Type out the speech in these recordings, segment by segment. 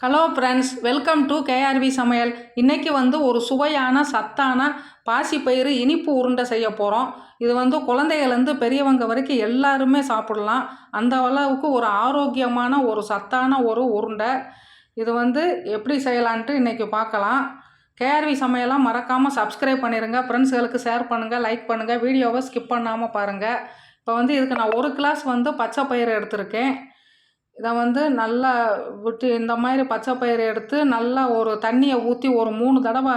Hello friends, welcome to KRV சமையல். இன்றைக்கி ஒரு சுவையான சத்தான பாசிப்பயிறு இனிப்பு உருண்டை செய்ய போகிறோம். இது குழந்தைகள்லேருந்து பெரியவங்க வரைக்கும் எல்லாருமே சாப்பிடலாம். அந்த அளவுக்கு ஒரு ஆரோக்கியமான ஒரு சத்தான ஒரு உருண்டை. இது எப்படி செய்யலான்ட்டு இன்றைக்கி பார்க்கலாம். கேஆர்வி சமையலாம் மறக்காமல் சப்ஸ்கிரைப் பண்ணிடுங்க, ஃப்ரெண்ட்ஸுகளுக்கு ஷேர் பண்ணுங்கள், லைக் பண்ணுங்கள், வீடியோவை ஸ்கிப் பண்ணாமல் பாருங்கள். இப்போ இதுக்கு நான் 1 கிளாஸ் பச்சை பயிறு எடுத்திருக்கேன். இதை நல்லா விட்டு இந்த மாதிரி பச்சை பயிறு எடுத்து நல்லா ஒரு தண்ணியை ஊற்றி ஒரு 3 தடவை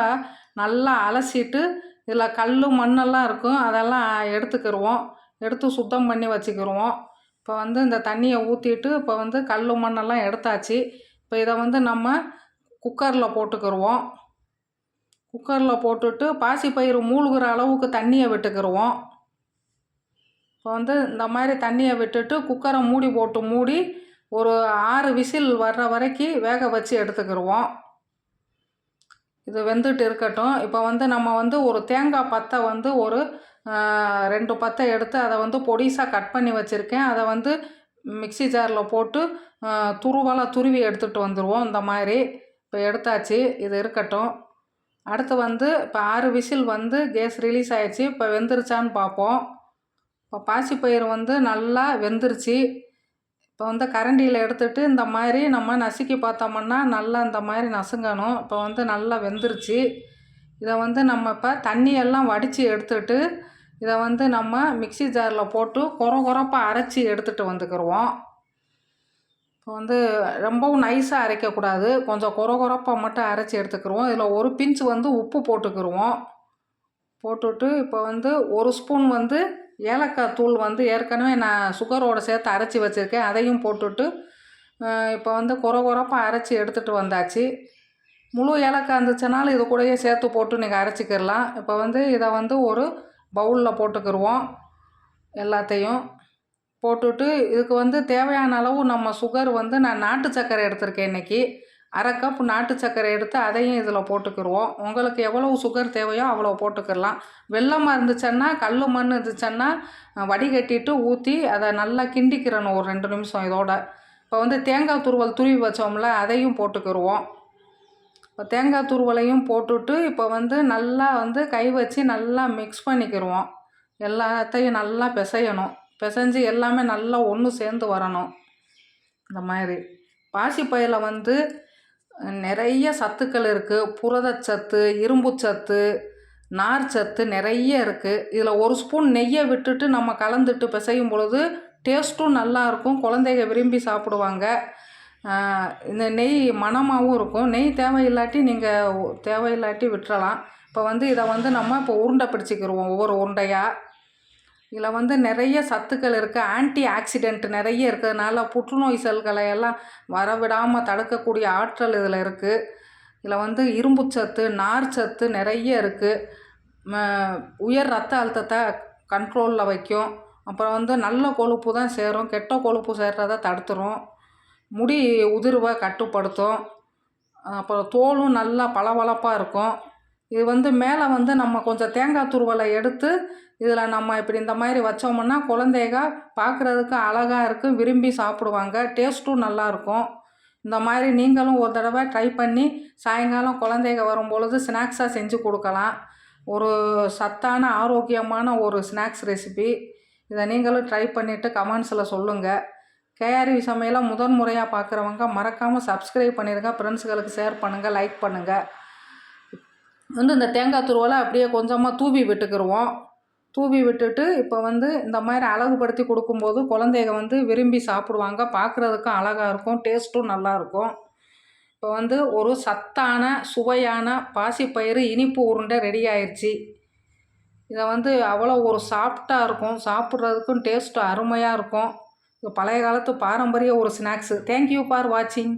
நல்லா அலசிட்டு இதில் கல் மண்ணெல்லாம் இருக்கும், அதெல்லாம் எடுத்துக்கிடுவோம். எடுத்து சுத்தம் பண்ணி வச்சுக்கிடுவோம். இப்போ இந்த தண்ணியை ஊற்றிட்டு இப்போ கல் மண்ணெல்லாம் எடுத்தாச்சு. இப்போ இதை நம்ம குக்கரில் போட்டுக்கிடுவோம். குக்கரில் போட்டுட்டு பாசிப்பயிறு மூழ்கிற அளவுக்கு தண்ணியை விட்டுக்கிடுவோம். இப்போ இந்த மாதிரி தண்ணியை விட்டுட்டு குக்கரை மூடி ஒரு 6 விசில் வர்ற வரைக்கும் வேக வச்சு எடுத்துக்கிடுவோம். இது வெந்துட்டு இருக்கட்டும். இப்போ நம்ம ஒரு தேங்காய் பத்தை ஒரு 2 பத்தை எடுத்து அதை பொடிசாக கட் பண்ணி வச்சுருக்கேன். அதை மிக்ஸி ஜாரில் போட்டு துருவி எடுத்துகிட்டு வந்துடுவோம். இந்த மாதிரி இப்போ எடுத்தாச்சு, இது இருக்கட்டும். அடுத்து இப்போ 6 விசில் கேஸ் ரிலீஸ் ஆகிடுச்சு. இப்போ வெந்துருச்சான்னு பார்ப்போம். இப்போ பாசிப்பயிறு நல்லா வெந்துருச்சு. இப்போ கரண்டியில் எடுத்துகிட்டு இந்த மாதிரி நம்ம நசுக்கி பார்த்தோம்னா நல்லா இந்த மாதிரி நசுங்கணும். இப்போ நல்லா வெந்துருச்சு. இதை நம்ம இப்போ தண்ணியெல்லாம் வடித்து எடுத்துகிட்டு இதை நம்ம மிக்ஸி ஜாரில் போட்டு கொரப்பாக அரைச்சி எடுத்துகிட்டு வந்துக்கிடுவோம். இப்போ ரொம்பவும் நைஸாக அரைக்கக்கூடாது, கொஞ்சம் கொரப்பாக மட்டும் அரைச்சி எடுத்துக்கிடுவோம். இதில் ஒரு பிஞ்ச் உப்பு போட்டுக்கிடுவோம். போட்டுட்டு இப்போ 1 ஸ்பூன் ஏலக்காய் தூள் ஏற்கனவே நான் சுகரோடு சேர்த்து அரைச்சி வச்சுருக்கேன், அதையும் போட்டுட்டு இப்போ கொரப்பாக அரைச்சி எடுத்துகிட்டு வந்தாச்சு. முழு ஏலக்காய் இருந்துச்சுனாலும் இது கூடயே சேர்த்து போட்டு நீங்கள் அரைச்சிக்கிடலாம். இப்போ இதை ஒரு பவுலில் போட்டுக்கிடுவோம். எல்லாத்தையும் போட்டுட்டு இதுக்கு தேவையான அளவு நம்ம சுகர் நான் நாட்டு சர்க்கரை எடுத்திருக்கேன். இன்றைக்கி 1/2 கப் நாட்டு சர்க்கரை எடுத்து அதையும் இதில் போட்டுக்கிடுவோம். உங்களுக்கு எவ்வளவு சுகர் தேவையோ அவ்வளோ போட்டுக்கிடலாம். வெல்லமாக இருந்துச்சுன்னா, கல் மண் இருந்துச்சுன்னா வடிகட்டிட்டு ஊற்றி அதை நல்லா கிண்டிக்கிறணும் ஒரு 2 நிமிஷம் இதோட. இப்போ தேங்காய் துருவல் துருவி வச்சோம்ல, அதையும் போட்டுக்கிடுவோம். இப்போ தேங்காய் துருவலையும் போட்டுட்டு இப்போ நல்லா கை வச்சு நல்லா மிக்ஸ் பண்ணிக்கிடுவோம். எல்லாத்தையும் நல்லா பிசையணும். பிசைஞ்சு எல்லாமே நல்லா ஒன்று சேர்ந்து வரணும். இந்த மாதிரி பாசிப்பயிரில் நிறைய சத்துக்கள் இருக்குது. புரதச்சத்து, இரும்புச்சத்து, நார்ச்சத்து நிறைய இருக்குது. இதில் 1 ஸ்பூன் நெய்யை விட்டுட்டு நம்ம கலந்துட்டு பிசையும் பொழுது டேஸ்ட்டும் நல்லாயிருக்கும், குழந்தைங்க விரும்பி சாப்பிடுவாங்க. இந்த நெய் மணமாகவும் இருக்கும். நெய் தேவையில்லாட்டி விட்டுறலாம். இப்போ இதை நம்ம இப்போ உருண்டை பிடிச்சிக்கிடுவோம் ஒவ்வொரு உருண்டையாக. இதில் நிறைய சத்துக்கள் இருக்குது, ஆன்டி ஆக்சிடென்ட் நிறைய இருக்கிறதுனால புற்றுநோய் செல்களை எல்லாம் வரவிடாமல் தடுக்கக்கூடிய ஆற்றல் இதில் இருக்குது. இதில் இரும்புச்சத்து, நார்ச்சத்து நிறைய இருக்குது. உயர் ரத்த அழுத்தத்தை கண்ட்ரோலில் வைக்கும். அப்புறம் நல்ல கொழுப்பு தான் சேரும், கெட்ட கொழுப்பு சேர்றதை தடுத்துரும். முடி உதிர்வை கட்டுப்படுத்தும். அப்புறம் தோலும் நல்லா பளபளப்பாக இருக்கும். இது மேலே நம்ம கொஞ்சம் தேங்காய் துருவலை எடுத்து இதில் நம்ம இப்படி இந்த மாதிரி வச்சோம்னா குழந்தைங்க பார்க்குறதுக்கு அழகாக இருக்கும், விரும்பி சாப்பிடுவாங்க, டேஸ்ட்டும் நல்லாயிருக்கும். இந்த மாதிரி நீங்களும் ஒரு தடவை ட்ரை பண்ணி சாயங்காலம் குழந்தைங்க வரும்பொழுது ஸ்நாக்ஸாக செஞ்சு கொடுக்கலாம். ஒரு சத்தான ஆரோக்கியமான ஒரு ஸ்நாக்ஸ் ரெசிபி. இதை நீங்களும் ட்ரை பண்ணிவிட்டு கமெண்ட்ஸில் சொல்லுங்கள். கேஆர்வி சமையலை முதன்முறையாக பார்க்குறவங்க மறக்காமல் சப்ஸ்கிரைப் பண்ணிடுங்க, ஃப்ரெண்ட்ஸுகளுக்கு ஷேர் பண்ணுங்கள், லைக் பண்ணுங்கள். இந்த தேங்காய் துருவலை அப்படியே கொஞ்சமாக தூவி விட்டுக்கிடுவோம். தூவி விட்டுட்டு இப்போ இந்த மாதிரி அழகுபடுத்தி கொடுக்கும்போது குழந்தைங்க விரும்பி சாப்பிடுவாங்க, பார்க்குறதுக்கும் அழகாக இருக்கும், டேஸ்ட்டும் நல்லாயிருக்கும். இப்போ ஒரு சத்தான சுவையான பாசிப்பயிறு இனிப்பு உருண்டை ரெடி ஆயிடுச்சு. இதை அவ்வளோ ஒரு சாஃப்டாக இருக்கும், சாப்பிட்றதுக்கும் டேஸ்ட்டு அருமையாக இருக்கும். இது பழைய காலத்து பாரம்பரிய ஒரு ஸ்நாக்ஸு. தேங்க்யூ ஃபார் வாட்சிங்.